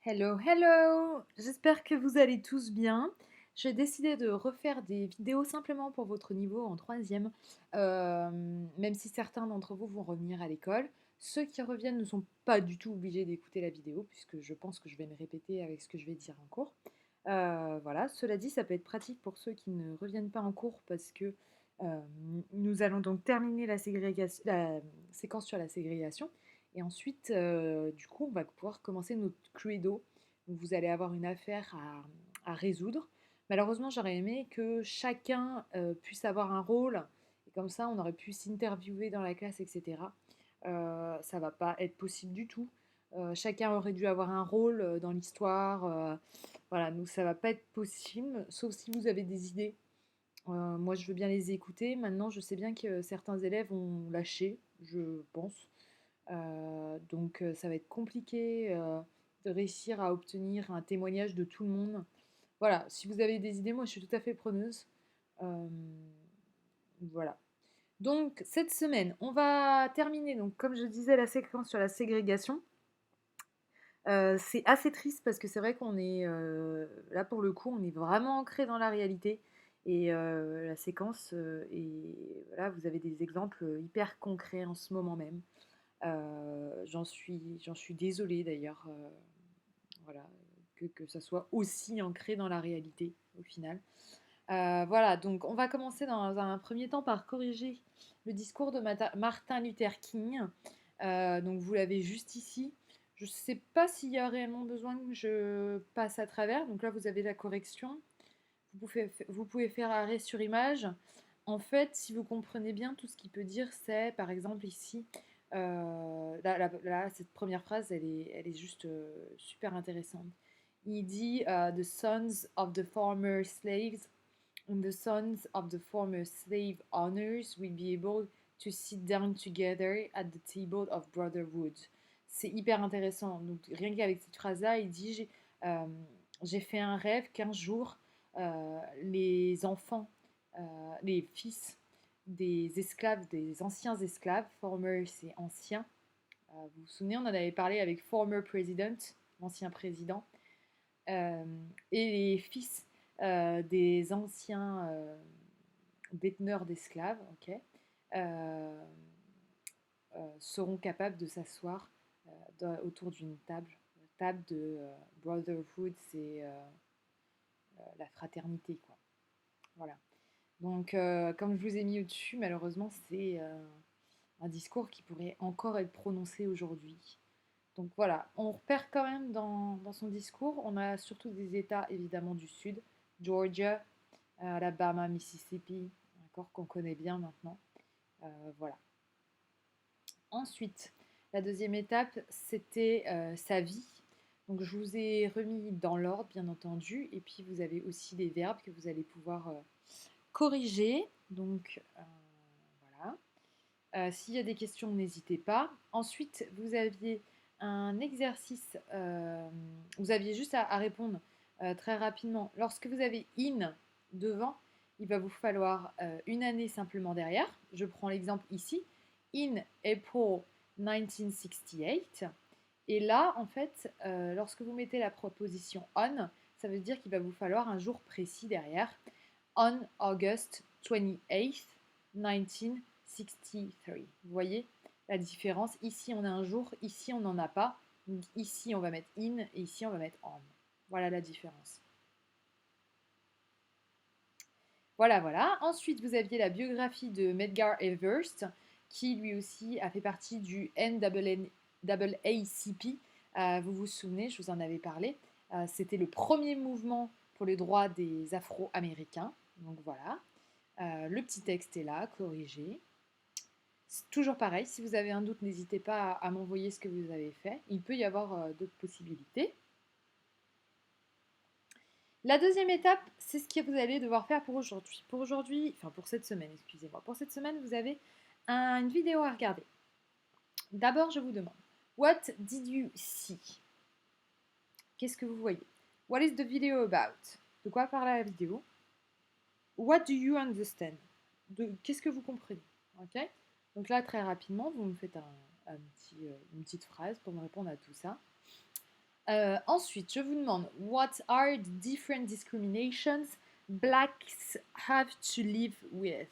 Hello, hello! J'espère que vous allez tous bien. J'ai décidé de refaire des vidéos simplement pour votre niveau en troisième, même si certains d'entre vous vont revenir à l'école. Ceux qui reviennent ne sont pas du tout obligés d'écouter la vidéo, puisque je pense que je vais me répéter avec ce que je vais dire en cours. Voilà, cela dit, ça peut être pratique pour ceux qui ne reviennent pas en cours, parce que euh, nous allons donc terminer la séquence sur la ségrégation. Et ensuite, du coup, on va pouvoir commencer notre credo. Donc, vous allez avoir une affaire à résoudre. Malheureusement, j'aurais aimé que chacun puisse avoir un rôle. Et comme ça, on aurait pu s'interviewer dans la classe, etc. Ça va pas être possible du tout. Chacun aurait dû avoir un rôle dans l'histoire. Voilà, donc ça va pas être possible, sauf si vous avez des idées. Moi, je veux bien les écouter. Maintenant, je sais bien que certains élèves ont lâché, je pense. Donc ça va être compliqué de réussir à obtenir un témoignage de tout le monde. Voilà, si vous avez des idées, moi je suis tout à fait preneuse. Euh, voilà. Donc cette semaine, on va terminer, donc, comme je disais, la séquence sur la ségrégation. C'est assez triste parce que c'est vrai qu'on est là pour le coup, on est vraiment ancré dans la réalité. Et la séquence, et voilà, vous avez des exemples hyper concrets en ce moment même. J'en suis désolée d'ailleurs, voilà, que ça soit aussi ancré dans la réalité au final. Voilà, donc on va commencer dans un premier temps par corriger le discours de Martin Luther King. Donc vous l'avez juste ici. Je ne sais pas s'il y a réellement besoin que je passe à travers. Donc là, vous avez la correction. Vous pouvez faire arrêt sur image. En fait, si vous comprenez bien, tout ce qu'il peut dire, c'est par exemple ici, là, cette première phrase, elle est juste super intéressante. Il dit The sons of the former slaves and the sons of the former slave owners will be able to sit down together at the table of brotherhood. C'est hyper intéressant. Donc, rien qu'avec cette phrase-là, il dit euh, j'ai fait un rêve qu'un jour, les enfants, les fils des esclaves, des anciens esclaves, former c'est ancien, vous vous souvenez, on en avait parlé avec former president, l'ancien président, euh, et les fils des anciens déteneurs d'esclaves, ok, euh, seront capables de s'asseoir autour d'une table de brotherhood, c'est la fraternité, quoi. Voilà. Donc, comme je vous ai mis au-dessus, malheureusement, c'est un discours qui pourrait encore être prononcé aujourd'hui. Donc voilà, on repère quand même dans son discours, on a surtout des États évidemment du Sud, Georgia, Alabama, Mississippi, d'accord, qu'on connaît bien maintenant. Voilà. Ensuite, la deuxième étape, c'était sa vie. Donc je vous ai remis dans l'ordre, bien entendu, et puis vous avez aussi des verbes que vous allez pouvoir corriger. Donc voilà. S'il y a des questions, n'hésitez pas. Ensuite, vous aviez un exercice, vous aviez juste à répondre très rapidement. Lorsque vous avez in devant, il va vous falloir une année simplement derrière. Je prends l'exemple ici. In April 1968. Et là, en fait, lorsque vous mettez la proposition on, ça veut dire qu'il va vous falloir un jour précis derrière. On August 28th, 1963. Vous voyez la différence? Ici, on a un jour, ici, on n'en a pas. Donc, ici, on va mettre in et ici, on va mettre on. Voilà la différence. Voilà, voilà. Ensuite, vous aviez la biographie de Medgar Evers, qui lui aussi a fait partie du NAACP. Vous vous souvenez, je vous en avais parlé. C'était le premier mouvement pour les droits des Afro-Américains. Donc voilà. Le petit texte est là, corrigé. C'est toujours pareil, si vous avez un doute, n'hésitez pas à m'envoyer ce que vous avez fait. Il peut y avoir d'autres possibilités. La deuxième étape, c'est ce que vous allez devoir faire pour aujourd'hui. Pour aujourd'hui, enfin pour cette semaine, excusez-moi. Pour cette semaine, vous avez une vidéo à regarder. D'abord, je vous demande, what did you see? Qu'est-ce que vous voyez? What is the video about? De quoi parle la vidéo? What do you understand? Qu'est-ce que vous comprenez? Ok. Donc là, très rapidement, vous me faites une petite phrase pour me répondre à tout ça. Ensuite, je vous demande, what are the different discriminations blacks have to live with?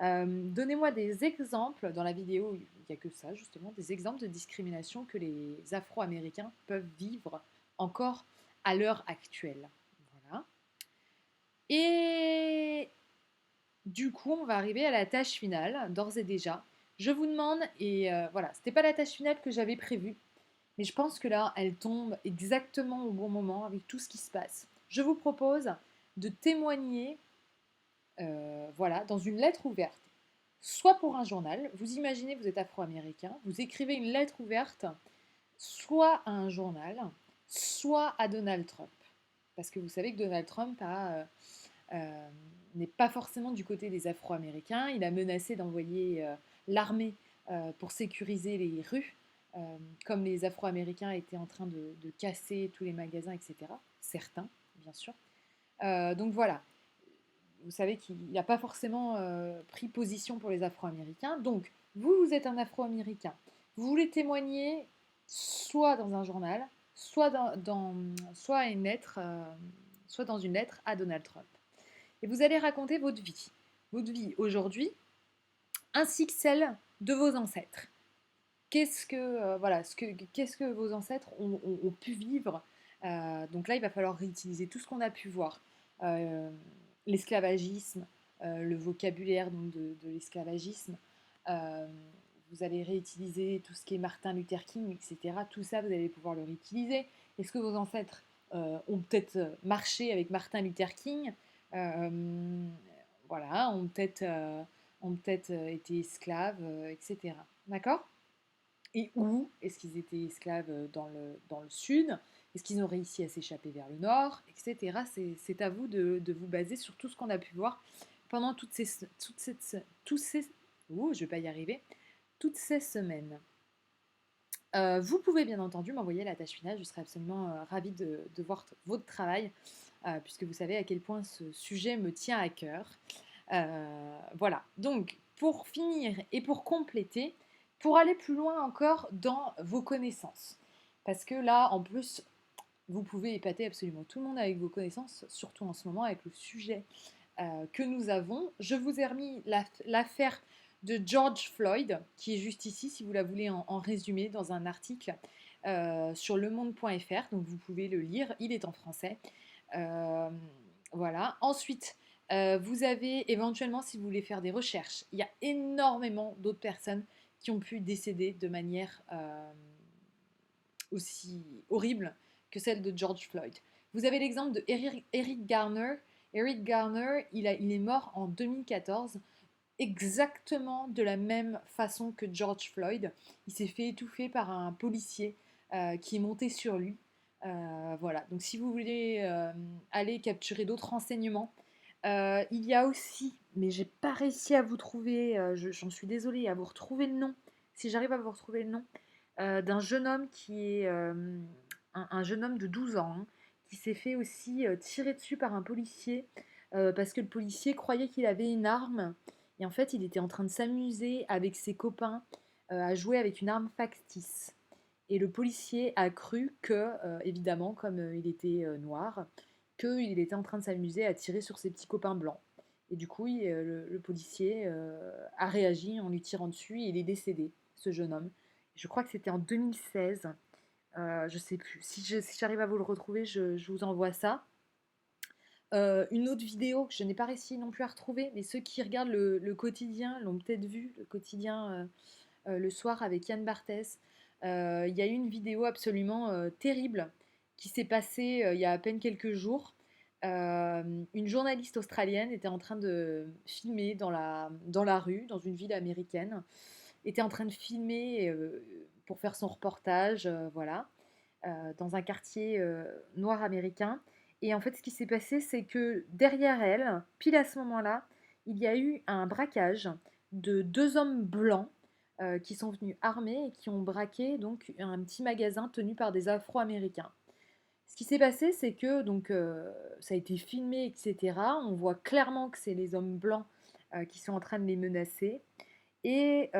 Donnez-moi des exemples, dans la vidéo, il n'y a que ça justement, des exemples de discrimination que les Afro-Américains peuvent vivre encore à l'heure actuelle. Voilà. Et du coup, on va arriver à la tâche finale, d'ores et déjà. Je vous demande, et voilà, c'était pas la tâche finale que j'avais prévue, mais je pense que là, elle tombe exactement au bon moment avec tout ce qui se passe. Je vous propose de témoigner, voilà, dans une lettre ouverte, soit pour un journal. Vous imaginez, vous êtes afro-américain, vous écrivez une lettre ouverte, soit à un journal, soit à Donald Trump. Parce que vous savez que Donald Trump n'est pas forcément du côté des Afro-Américains. Il a menacé d'envoyer l'armée pour sécuriser les rues, comme les Afro-Américains étaient en train de casser tous les magasins, etc. Certains, bien sûr. Donc voilà, vous savez qu'il n'a pas forcément pris position pour les Afro-Américains. Donc, vous, vous êtes un Afro-Américain. Vous voulez témoigner soit dans un journal, soit, soit dans une lettre à Donald Trump. Et vous allez raconter votre vie aujourd'hui, ainsi que celle de vos ancêtres. Qu'est-ce que vos ancêtres ont pu vivre. Donc là, il va falloir réutiliser tout ce qu'on a pu voir. Euh, L'esclavagisme, le vocabulaire donc, de l'esclavagisme. Euh, vous allez réutiliser tout ce qui est Martin Luther King, etc. Tout ça, vous allez pouvoir le réutiliser. Est-ce que vos ancêtres ont peut-être marché avec Martin Luther King, euh, voilà, ont peut-être été esclaves, etc. D'accord? Et où est-ce qu'ils étaient esclaves dans le sud? Est-ce qu'ils ont réussi à s'échapper vers le nord, etc. C'est à vous de vous baser sur tout ce qu'on a pu voir pendant je vais pas y arriver, toutes ces semaines. Vous pouvez bien entendu m'envoyer la tâche finale, je serai absolument ravie de voir votre travail, puisque vous savez à quel point ce sujet me tient à cœur. Voilà, donc pour finir et pour compléter, pour aller plus loin encore dans vos connaissances, parce que là, en plus, vous pouvez épater absolument tout le monde avec vos connaissances, surtout en ce moment avec le sujet que nous avons. Je vous ai remis l'affaire de George Floyd, qui est juste ici, si vous la voulez en résumé, dans un article sur lemonde.fr, donc vous pouvez le lire, il est en français. Euh, voilà. Ensuite, vous avez éventuellement, si vous voulez faire des recherches, il y a énormément d'autres personnes qui ont pu décéder de manière aussi horrible que celle de George Floyd. Vous avez l'exemple de Eric Garner. Eric Garner, il est mort en 2014, exactement de la même façon que George Floyd. Il s'est fait étouffer par un policier qui est monté sur lui. Voilà, donc si vous voulez aller capturer d'autres renseignements, il y a aussi, mais j'ai pas réussi à vous trouver, j'en suis désolée, à vous retrouver le nom, si j'arrive à vous retrouver le nom, d'un jeune homme qui est un jeune homme de 12 ans, hein, qui s'est fait aussi tirer dessus par un policier parce que le policier croyait qu'il avait une arme et en fait il était en train de s'amuser avec ses copains à jouer avec une arme factice. Et le policier a cru que, évidemment, comme il était noir, qu'il était en train de s'amuser à tirer sur ses petits copains blancs. Et du coup, le policier a réagi en lui tirant dessus et il est décédé, ce jeune homme. Je crois que c'était en 2016. Je sais plus. Si j'arrive à vous le retrouver, je vous envoie ça. Une autre vidéo que je n'ai pas réussi non plus à retrouver, mais ceux qui regardent le quotidien l'ont peut-être vu, le quotidien le soir avec Yann Barthès. Il y a eu une vidéo absolument terrible qui s'est passée il y a à peine quelques jours. Une journaliste australienne était en train de filmer dans la rue, dans une ville américaine, était en train de filmer pour faire son reportage, voilà, dans un quartier noir américain. Et en fait, ce qui s'est passé, c'est que derrière elle, pile à ce moment-là, il y a eu un braquage de deux hommes blancs qui sont venus armés et qui ont braqué donc un petit magasin tenu par des Afro-Américains. Ce qui s'est passé, c'est que donc ça a été filmé, etc. On voit clairement que c'est les hommes blancs qui sont en train de les menacer. Et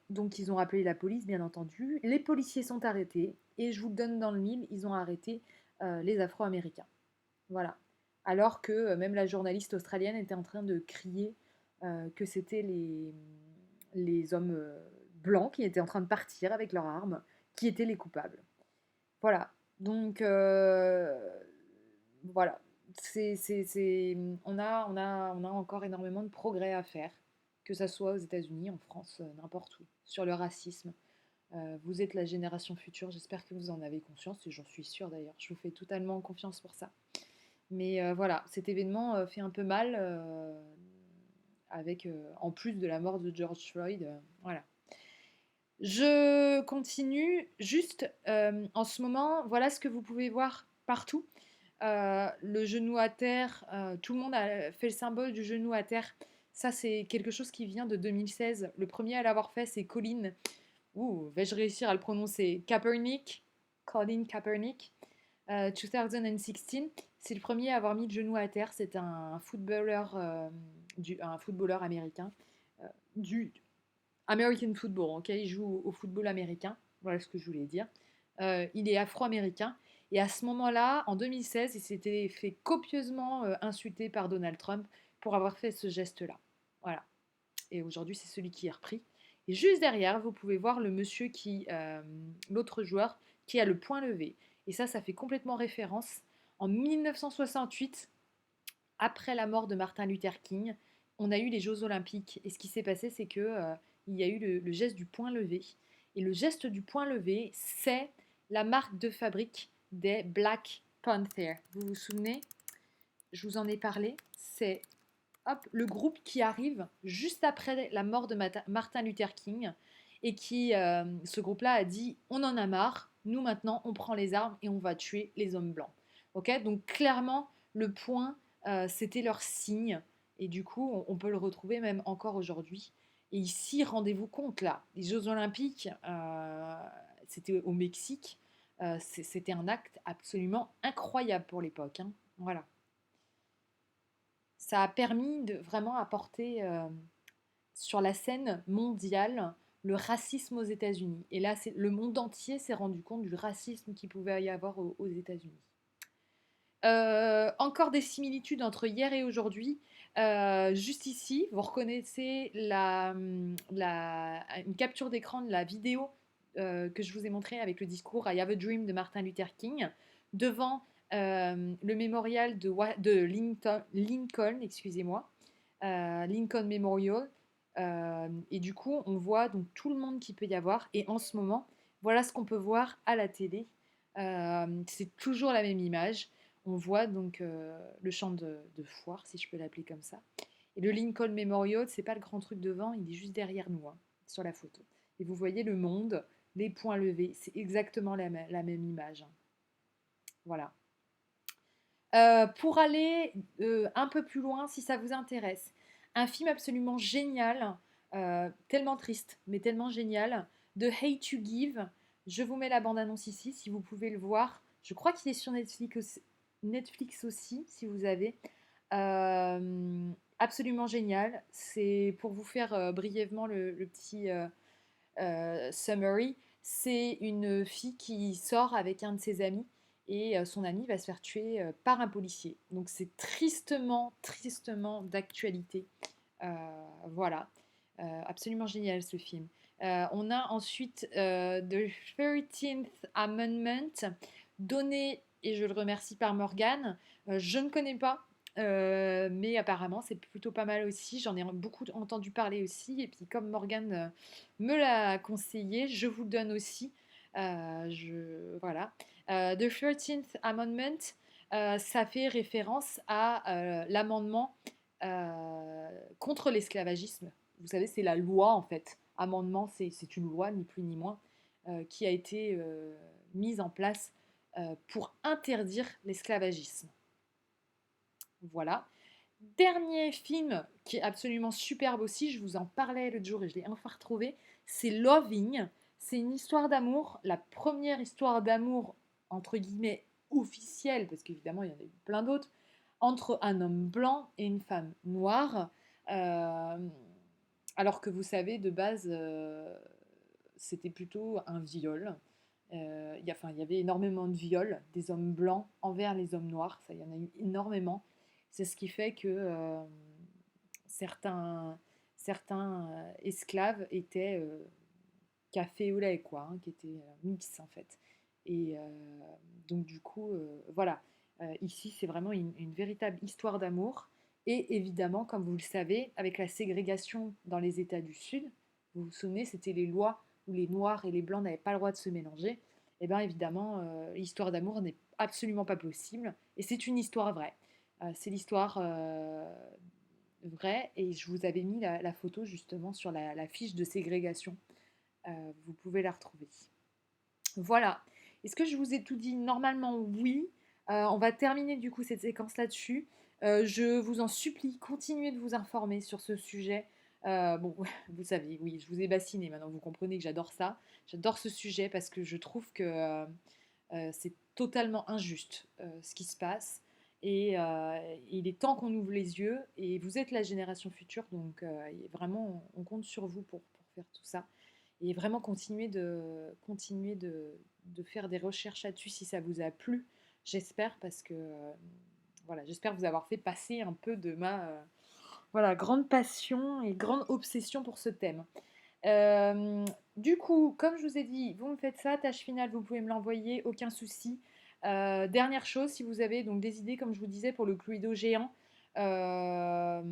donc ils ont appelé la police, bien entendu. Les policiers sont arrêtés et je vous le donne dans le mille, ils ont arrêté les Afro-Américains. Voilà. Alors que même la journaliste australienne était en train de crier que c'était les hommes blancs qui étaient en train de partir avec leurs armes, qui étaient les coupables. Voilà. Donc, voilà. On a encore énormément de progrès à faire, que ce soit aux États-Unis, en France, n'importe où, sur le racisme. Vous êtes la génération future, j'espère que vous en avez conscience, et j'en suis sûre d'ailleurs, je vous fais totalement confiance pour ça. Mais voilà, cet événement fait un peu mal, avec, en plus de la mort de George Floyd, voilà. Je continue, juste en ce moment, voilà ce que vous pouvez voir partout. Le genou à terre, tout le monde a fait le symbole du genou à terre. Ça, c'est quelque chose qui vient de 2016. Le premier à l'avoir fait, c'est Colin. Vais-je réussir à le prononcer? Kaepernick. Colin Kaepernick. 2016. C'est le premier à avoir mis le genou à terre. C'est un footballeur, un footballeur américain du American football. Ok, il joue au football américain. Voilà ce que je voulais dire. Il est afro-américain. Et à ce moment-là, en 2016, il s'était fait copieusement insulter par Donald Trump pour avoir fait ce geste-là. Voilà. Et aujourd'hui, c'est celui qui est repris. Et juste derrière, vous pouvez voir le monsieur l'autre joueur, qui a le poing levé. Et ça fait complètement référence. En 1968, après la mort de Martin Luther King, on a eu les Jeux Olympiques. Et ce qui s'est passé, c'est que il y a eu le geste du poing levé. Et le geste du poing levé, c'est la marque de fabrique des Black Panthers. Vous vous souvenez? Je vous en ai parlé. C'est le groupe qui arrive juste après la mort de Martin Luther King et qui, ce groupe-là a dit on en a marre, nous maintenant on prend les armes et on va tuer les hommes blancs. Ok, donc clairement le point c'était leur signe et du coup on peut le retrouver même encore aujourd'hui. Et ici rendez-vous compte là, les Jeux Olympiques, c'était au Mexique, c'était un acte absolument incroyable pour l'époque. Hein. Voilà. Ça a permis de vraiment apporter sur la scène mondiale le racisme aux États-Unis. Et là, le monde entier s'est rendu compte du racisme qu'il pouvait y avoir aux États-Unis. Encore des similitudes entre hier et aujourd'hui. Juste ici, vous reconnaissez une capture d'écran de la vidéo que je vous ai montrée avec le discours I Have a Dream de Martin Luther King devant le mémorial de Lincoln, excusez-moi, Lincoln Memorial. Et du coup, on voit donc tout le monde qu'il peut y avoir. Et en ce moment, voilà ce qu'on peut voir à la télé. C'est toujours la même image. On voit donc le champ de foire, si je peux l'appeler comme ça. Et le Lincoln Memorial, c'est pas le grand truc devant, il est juste derrière nous, hein, sur la photo. Et vous voyez le monde, les poings levés, c'est exactement la même image. Hein. Voilà. Pour aller un peu plus loin, si ça vous intéresse, un film absolument génial, tellement triste, mais tellement génial, de Hate You Give. Je vous mets la bande-annonce ici, si vous pouvez le voir. Je crois qu'il est sur Netflix aussi, si vous avez. Absolument génial. C'est pour vous faire brièvement le petit summary. C'est une fille qui sort avec un de ses amis et son ami va se faire tuer par un policier. Donc c'est tristement, tristement d'actualité. Voilà. Absolument génial ce film. On a ensuite The 13th Amendment, donné, et je le remercie par Morgane. Je ne connais pas, mais apparemment c'est plutôt pas mal aussi. J'en ai beaucoup entendu parler aussi. Et puis comme Morgane me l'a conseillé, je vous le donne aussi. Voilà. The 13th Amendment, ça fait référence à l'amendement contre l'esclavagisme. Vous savez, c'est la loi en fait. Amendement, c'est une loi, ni plus ni moins, qui a été mise en place pour interdire l'esclavagisme. Voilà. Dernier film qui est absolument superbe aussi, je vous en parlais l'autre jour et je l'ai enfin retrouvé, c'est Loving. C'est une histoire d'amour, la première histoire d'amour, entre guillemets, officielle, parce qu'évidemment il y en a eu plein d'autres, entre un homme blanc et une femme noire. Euh, alors que vous savez, de base, c'était plutôt un viol. Il y avait énormément de viols des hommes blancs envers les hommes noirs, ça, il y en a eu énormément. C'est ce qui fait que certains, certains esclaves étaient café au lait, quoi, hein, qui étaient mix en fait. Et donc du coup, voilà. Ici, c'est vraiment une véritable histoire d'amour. Et évidemment, comme vous le savez, avec la ségrégation dans les États du Sud, vous vous souvenez, c'était les lois où les Noirs et les Blancs n'avaient pas le droit de se mélanger. Et bien évidemment, l'histoire d'amour n'est absolument pas possible. Et c'est une histoire vraie. C'est l'histoire vraie. Et je vous avais mis la photo justement sur la fiche de ségrégation. Vous pouvez la retrouver. Voilà. Est-ce que je vous ai tout dit? Normalement, oui. On va terminer du coup cette séquence là-dessus. Je vous en supplie, continuez de vous informer sur ce sujet. Bon, vous savez, oui, je vous ai bassiné maintenant, vous comprenez que j'adore ça. J'adore ce sujet parce que je trouve que c'est totalement injuste ce qui se passe. Et il est temps qu'on ouvre les yeux. Et vous êtes la génération future, donc vraiment, on compte sur vous pour faire tout ça. Et vraiment continuer de faire des recherches là-dessus si ça vous a plu. J'espère parce que voilà, j'espère vous avoir fait passer un peu de ma voilà, grande passion et grande obsession pour ce thème. Euh, du coup, comme je vous ai dit, vous me faites ça, tâche finale, vous pouvez me l'envoyer, aucun souci. Dernière chose, si vous avez donc des idées, comme je vous disais, pour le Cluedo géant, euh,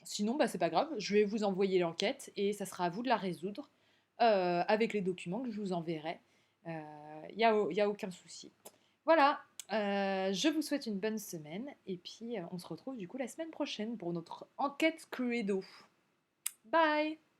sinon, bah, c'est pas grave, je vais vous envoyer l'enquête et ça sera à vous de la résoudre avec les documents que je vous enverrai. Il n'y a aucun souci. Voilà, je vous souhaite une bonne semaine et puis on se retrouve du coup la semaine prochaine pour notre enquête Cluedo. Bye!